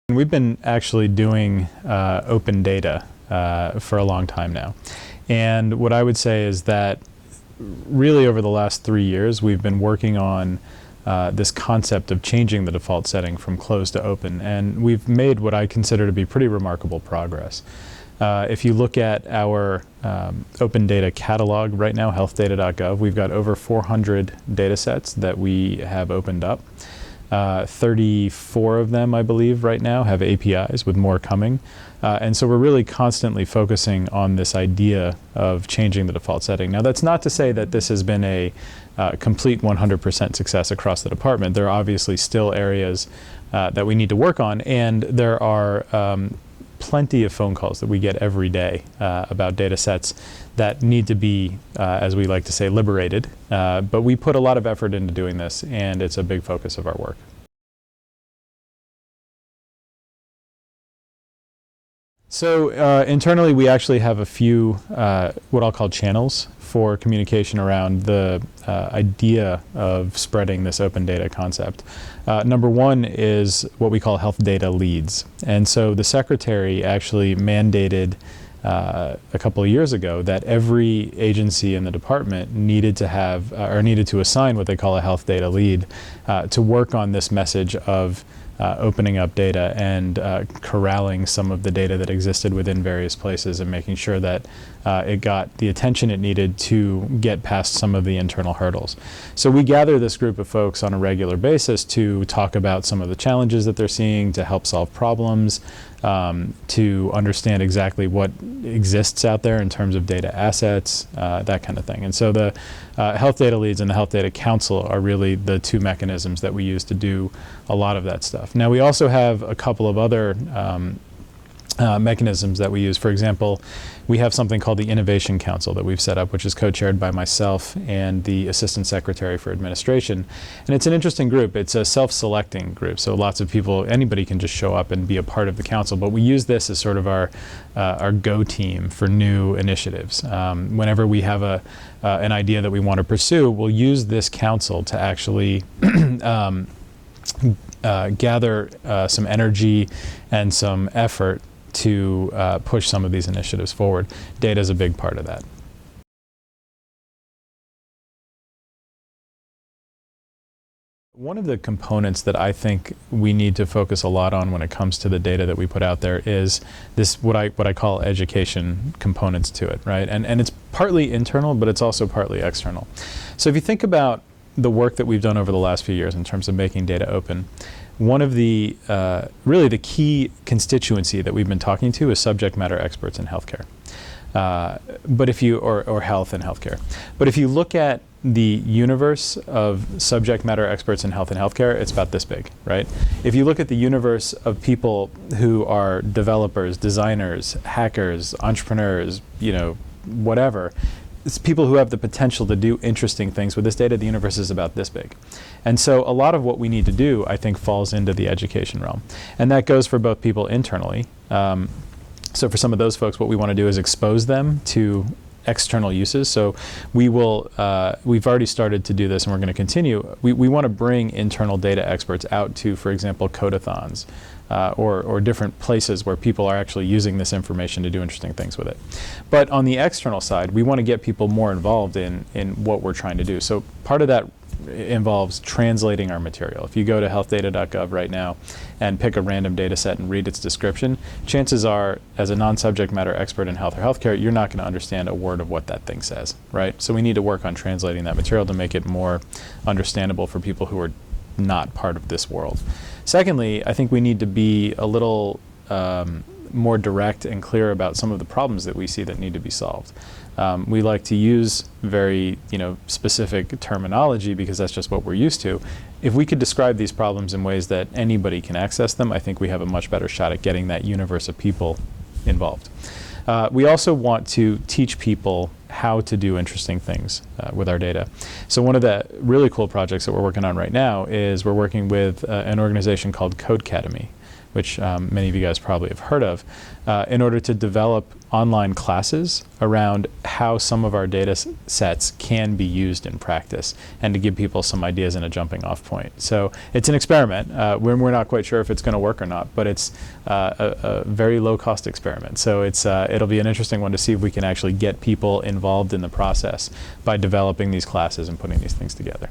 We've been actually doing open data for a long time now. And what I would say is that really over the last 3 years, we've been working on this concept of changing the default setting from closed to open. And we've made what I consider to be pretty remarkable progress. If you look at our open data catalog right now, healthdata.gov, we've got over 400 data sets that we have opened up. 34 of them, I believe, right now have APIs, with more coming. And so we're really constantly focusing on this idea of changing the default setting. Now, that's not to say that this has been a complete 100% success across the department. There are obviously still areas that we need to work on, and there are plenty of phone calls that we get every day about data sets that need to be, as we like to say, liberated. But we put a lot of effort into doing this, and it's a big focus of our work. So internally, we actually have a few what I'll call channels for communication around the idea of spreading this open data concept. Number one is what we call health data leads. And so the secretary actually mandated a couple of years ago that every agency in the department needed to have, or needed to assign what they call a health data lead to work on this message of opening up data and corralling some of the data that existed within various places and making sure that it got the attention it needed to get past some of the internal hurdles. So we gather this group of folks on a regular basis to talk about some of the challenges that they're seeing, to help solve problems, to understand exactly what exists out there in terms of data assets, that kind of thing. And so the health data leads and the health data council are really the two mechanisms that we use to do a lot of that stuff. Now, we also have a couple of other mechanisms that we use. For example, we have something called the Innovation Council that we've set up, which is co-chaired by myself and the Assistant Secretary for Administration. And it's an interesting group. It's a self-selecting group, so lots of people, anybody can just show up and be a part of the council. But we use this as sort of our go team for new initiatives. Whenever we have an idea that we want to pursue, we'll use this council to actually gather some energy and some effort to push some of these initiatives forward. Data is a big part of that. One of the components that I think we need to focus a lot on when it comes to the data that we put out there is this, what I call education components to it, right? And it's partly internal, but it's also partly external. So if you think about the work that we've done over the last few years in terms of making data open, one of the, really the key constituency that we've been talking to is subject matter experts in healthcare. But if you, or health and healthcare. But if you look at the universe of subject matter experts in health and healthcare, it's about this big, right? If you look at the universe of people who are developers, designers, hackers, entrepreneurs, you know, whatever, it's people who have the potential to do interesting things with this data. The universe is about this big. And so a lot of what we need to do, I think, falls into the education realm. And that goes for both people internally. So for some of those folks, what we want to do is expose them to external uses. So we will, we've already started to do this, and we're going to continue. We want to bring internal data experts out to, for example, codathons, or different places where people are actually using this information to do interesting things with it. But on the external side, we want to get people more involved in what we're trying to do. So part of that involves translating our material. If you go to healthdata.gov right now and pick a random data set and read its description, chances are, as a non-subject matter expert in health or healthcare, you're not going to understand a word of what that thing says, right? So we need to work on translating that material to make it more understandable for people who are not part of this world. Secondly, I think we need to be a little more direct and clear about some of the problems that we see that need to be solved. We like to use very, specific terminology because that's just what we're used to. If we could describe these problems in ways that anybody can access them, I think we have a much better shot at getting that universe of people involved. We also want to teach people how to do interesting things with our data. So one of the really cool projects that we're working on right now is we're working with an organization called Codecademy. which many of you guys probably have heard of, in order to develop online classes around how some of our data sets can be used in practice, and to give people some ideas and a jumping off point. So it's an experiment. We're not quite sure if it's going to work or not, but it's a very low cost experiment. So it'll be an interesting one to see if we can actually get people involved in the process by developing these classes and putting these things together.